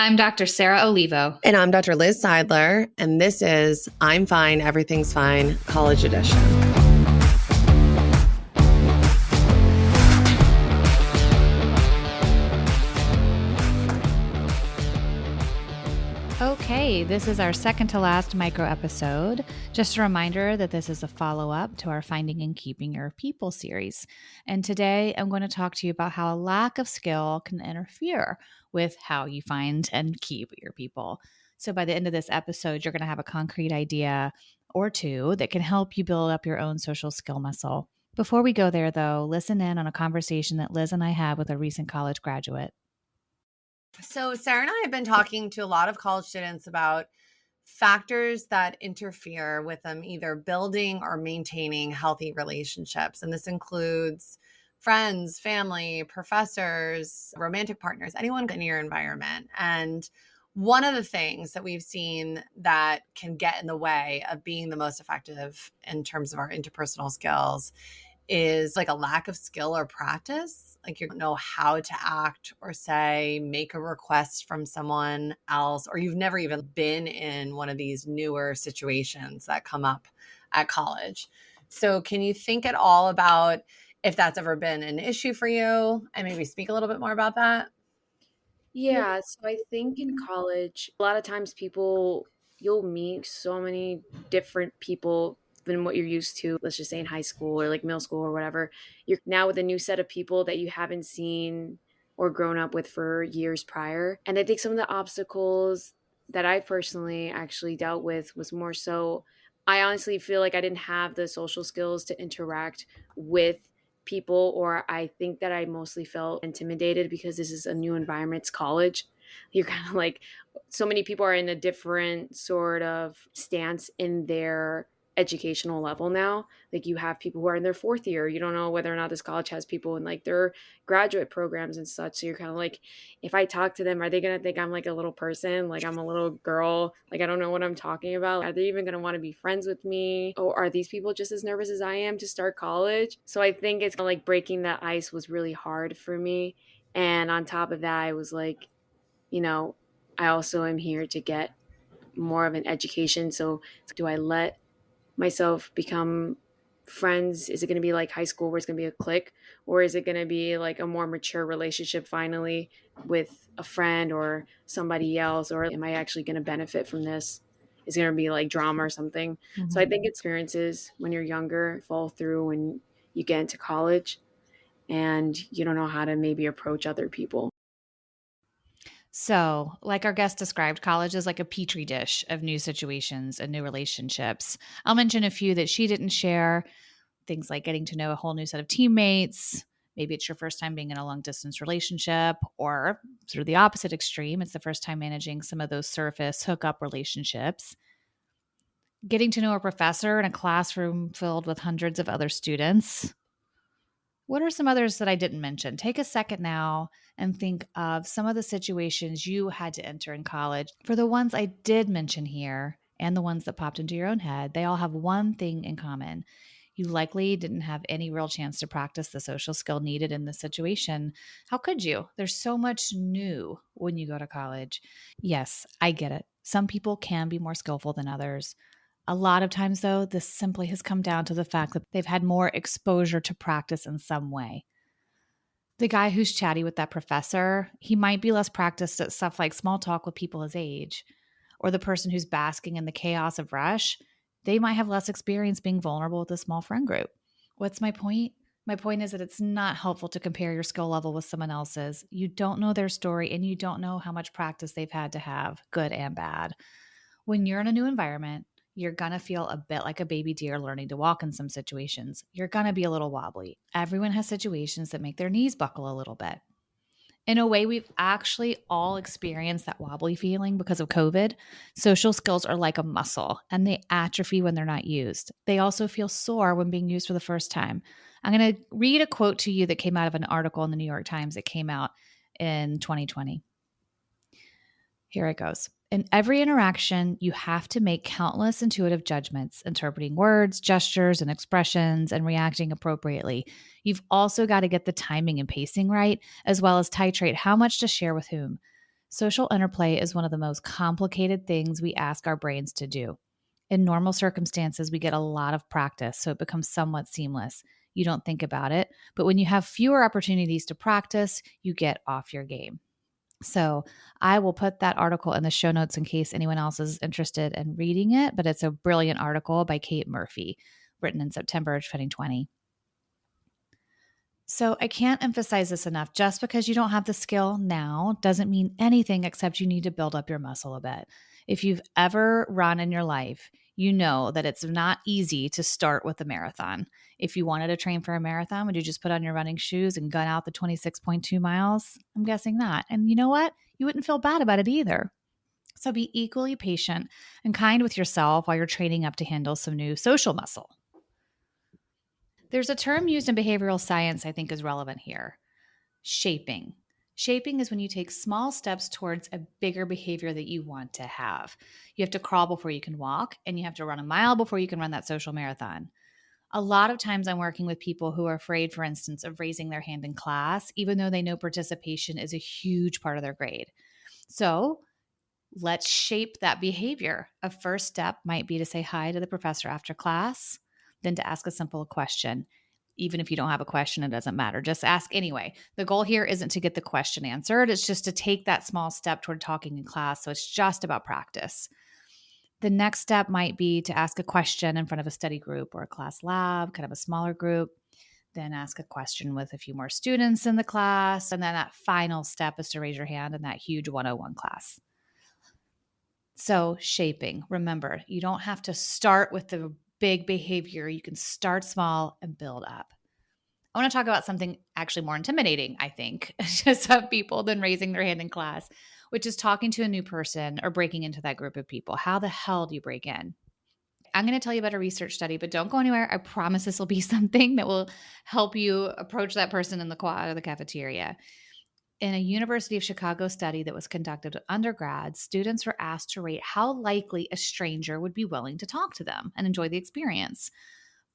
I'm Dr. Sarah Olivo. And I'm Dr. Liz Seidler, and this is I'm Fine, Everything's Fine, College Edition. Okay, this is our second to last micro episode. Just a reminder that this is a follow-up to our Finding and Keeping Your People series. And today I'm going to talk to you about how a lack of skill can interfere with how you find and keep your people. So by the end of this episode, you're going to have a concrete idea or two that can help you build up your own social skill muscle. Before we go there, though, listen in on a conversation that Liz and I had with a recent college graduate. So Sarah and I have been talking to a lot of college students about factors that interfere with them either building or maintaining healthy relationships. And this includes friends, family, professors, romantic partners, anyone in your environment. And one of the things that we've seen that can get in the way of being the most effective in terms of our interpersonal skills is like a lack of skill or practice. Like you don't know how to act or say, make a request from someone else, or you've never even been in one of these newer situations that come up at college. So can you think at all about if that's ever been an issue for you and maybe speak a little bit more about that? Yeah, so I think in college, a lot of times you'll meet so many different people than what you're used to, let's just say in high school or like middle school or whatever. You're now with a new set of people that you haven't seen or grown up with for years prior. And I think some of the obstacles that I personally actually dealt with was more so I honestly feel like I didn't have the social skills to interact with people, or I think that I mostly felt intimidated because this is a new environment. It's college. You're kind of like, so many people are in a different sort of stance in their educational level now. Like you have people who are in their fourth year. You don't know whether or not this college has people in like their graduate programs and such. So you're kind of like, if I talk to them, are they going to think I'm like a little person? Like I'm a little girl? Like I don't know what I'm talking about. Are they even going to want to be friends with me? Or are these people just as nervous as I am to start college? So I think it's like breaking that ice was really hard for me. And on top of that, I was like, I also am here to get more of an education. So do I let myself become friends? Is it going to be like high school where it's going to be a clique, or is it going to be like a more mature relationship finally with a friend or somebody else, or am I actually going to benefit from this? Is it going to be like drama or something? Mm-hmm. So I think experiences when you're younger fall through when you get into college and you don't know how to maybe approach other people. So, like our guest described, college is like a petri dish of new situations and new relationships. I'll mention a few that she didn't share. Things like getting to know a whole new set of teammates. Maybe it's your first time being in a long distance relationship, or sort of the opposite extreme. It's the first time managing some of those surface hookup relationships. Getting to know a professor in a classroom filled with hundreds of other students. What are some others that I didn't mention? Take a second now and think of some of the situations you had to enter in college. For the ones I did mention here and the ones that popped into your own head, they all have one thing in common. You likely didn't have any real chance to practice the social skill needed in this situation. How could you? There's so much new when you go to college. Yes, I get it. Some people can be more skillful than others. A lot of times, though, this simply has come down to the fact that they've had more exposure to practice in some way. The guy who's chatty with that professor, he might be less practiced at stuff like small talk with people his age. Or the person who's basking in the chaos of rush, they might have less experience being vulnerable with a small friend group. What's my point? My point is that it's not helpful to compare your skill level with someone else's. You don't know their story, and you don't know how much practice they've had to have, good and bad. When you're in a new environment, you're going to feel a bit like a baby deer learning to walk in some situations. You're going to be a little wobbly. Everyone has situations that make their knees buckle a little bit. In a way, we've actually all experienced that wobbly feeling because of COVID. Social skills are like a muscle, and they atrophy when they're not used. They also feel sore when being used for the first time. I'm going to read a quote to you that came out of an article in the New York Times that came out in 2020. Here it goes. In every interaction, you have to make countless intuitive judgments, interpreting words, gestures, and expressions, and reacting appropriately. You've also got to get the timing and pacing right, as well as titrate how much to share with whom. Social interplay is one of the most complicated things we ask our brains to do. In normal circumstances, we get a lot of practice, so it becomes somewhat seamless. You don't think about it, but when you have fewer opportunities to practice, you get off your game. So I will put that article in the show notes in case anyone else is interested in reading it, but it's a brilliant article by Kate Murphy, written in September of 2020. So I can't emphasize this enough. Just because you don't have the skill now doesn't mean anything except you need to build up your muscle a bit. If you've ever run in your life, you know that it's not easy to start with a marathon. If you wanted to train for a marathon, would you just put on your running shoes and gun out the 26.2 miles? I'm guessing not. And you know what? You wouldn't feel bad about it either. So be equally patient and kind with yourself while you're training up to handle some new social muscle. There's a term used in behavioral science I think is relevant here: shaping. Shaping is when you take small steps towards a bigger behavior that you want to have. You have to crawl before you can walk, and you have to run a mile before you can run that social marathon. A lot of times I'm working with people who are afraid, for instance, of raising their hand in class, even though they know participation is a huge part of their grade. So let's shape that behavior. A first step might be to say hi to the professor after class, then to ask a simple question. Even if you don't have a question, it doesn't matter. Just ask anyway. The goal here isn't to get the question answered. It's just to take that small step toward talking in class. So it's just about practice. The next step might be to ask a question in front of a study group or a class lab, kind of a smaller group. Then ask a question with a few more students in the class. And then that final step is to raise your hand in that huge 101 class. So shaping, remember, you don't have to start with the big behavior. You can start small and build up. I want to talk about something actually more intimidating, I think, to some people than raising their hand in class, which is talking to a new person or breaking into that group of people. How the hell do you break in? I'm going to tell you about a research study, but don't go anywhere. I promise this will be something that will help you approach that person in the quad or the cafeteria. In a University of Chicago study that was conducted with undergrads, students were asked to rate how likely a stranger would be willing to talk to them and enjoy the experience.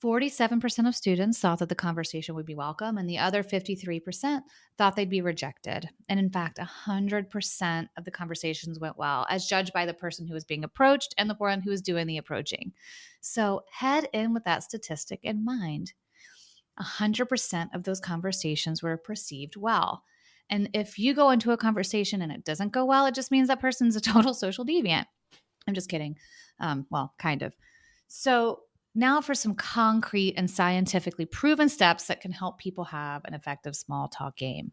47% of students thought that the conversation would be welcome, and the other 53% thought they'd be rejected. And in fact, 100% of the conversations went well, as judged by the person who was being approached and the one who was doing the approaching. So head in with that statistic in mind. 100% of those conversations were perceived well. And if you go into a conversation and it doesn't go well, it just means that person's a total social deviant. I'm just kidding. Well, kind of. So now for some concrete and scientifically proven steps that can help people have an effective small talk game.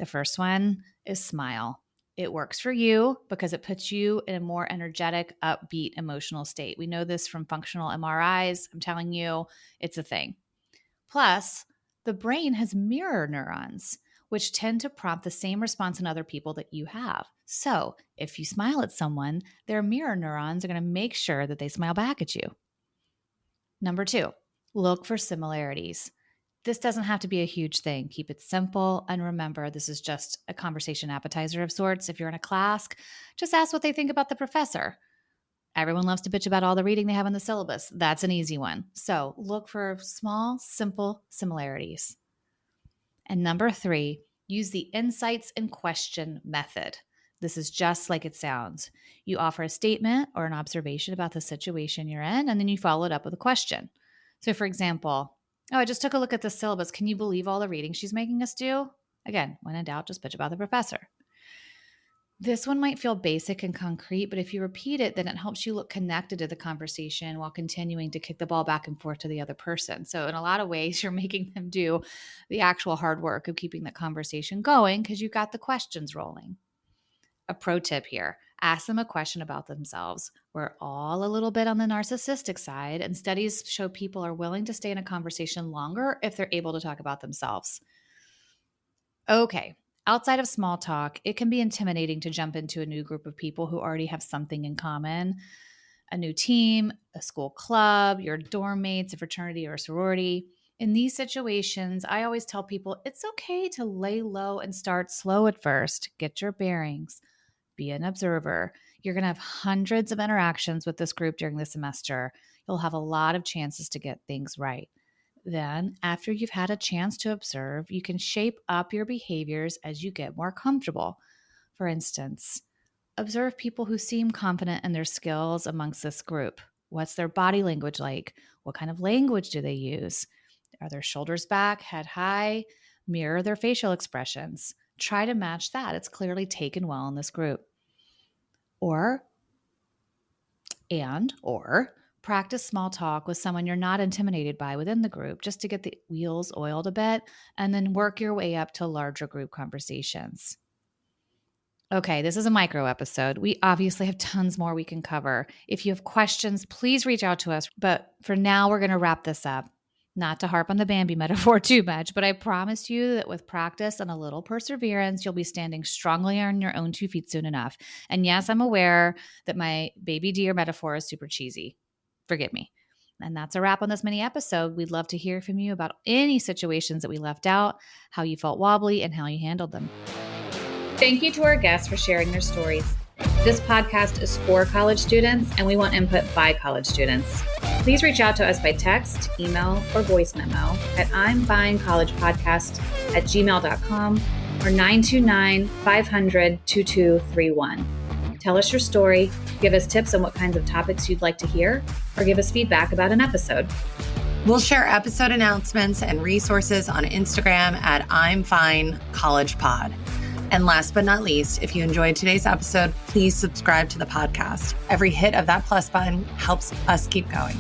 The first one is smile. It works for you because it puts you in a more energetic, upbeat, emotional state. We know this from functional MRIs. I'm telling you, it's a thing. Plus, the brain has mirror neurons, which tend to prompt the same response in other people that you have. So if you smile at someone, their mirror neurons are going to make sure that they smile back at you. Number 2, look for similarities. This doesn't have to be a huge thing. Keep it simple. And remember, this is just a conversation appetizer of sorts. If you're in a class, just ask what they think about the professor. Everyone loves to bitch about all the reading they have in the syllabus. That's an easy one. So look for small, simple similarities. And number 3, use the insights and question method. This is just like it sounds. You offer a statement or an observation about the situation you're in, and then you follow it up with a question. So for example, I just took a look at the syllabus. Can you believe all the reading she's making us do? Again, when in doubt, just bitch about the professor. This one might feel basic and concrete, but if you repeat it, then it helps you look connected to the conversation while continuing to kick the ball back and forth to the other person. So in a lot of ways, you're making them do the actual hard work of keeping the conversation going because you got the questions rolling. A pro tip here: ask them a question about themselves. We're all a little bit on the narcissistic side, and studies show people are willing to stay in a conversation longer if they're able to talk about themselves. Okay. Outside of small talk, it can be intimidating to jump into a new group of people who already have something in common. A new team, a school club, your dorm mates, a fraternity or a sorority. In these situations, I always tell people it's okay to lay low and start slow at first. Get your bearings. Be an observer. You're going to have hundreds of interactions with this group during the semester. You'll have a lot of chances to get things right. Then, after you've had a chance to observe, you can shape up your behaviors as you get more comfortable. For instance, observe people who seem confident in their skills amongst this group. What's their body language like? What kind of language do they use? Are their shoulders back, head high? Mirror their facial expressions. Try to match that. It's clearly taken well in this group. Or practice small talk with someone you're not intimidated by within the group just to get the wheels oiled a bit, and then work your way up to larger group conversations. Okay, this is a micro episode. We obviously have tons more we can cover. If you have questions, please reach out to us. But for now, we're going to wrap this up. Not to harp on the Bambi metaphor too much, but I promise you that with practice and a little perseverance, you'll be standing strongly on your own 2 feet soon enough. And yes, I'm aware that my baby deer metaphor is super cheesy. Forgive me. And that's a wrap on this mini episode. We'd love to hear from you about any situations that we left out, how you felt wobbly, and how you handled them. Thank you to our guests for sharing their stories. This podcast is for college students, and we want input by college students. Please reach out to us by text, email, or voice memo at imfinecollegePodcast@gmail.com or 929-500-2231. Tell us your story, give us tips on what kinds of topics you'd like to hear, or give us feedback about an episode. We'll share episode announcements and resources on Instagram at imfinecollegepod. And last but not least, if you enjoyed today's episode, please subscribe to the podcast. Every hit of that plus button helps us keep going.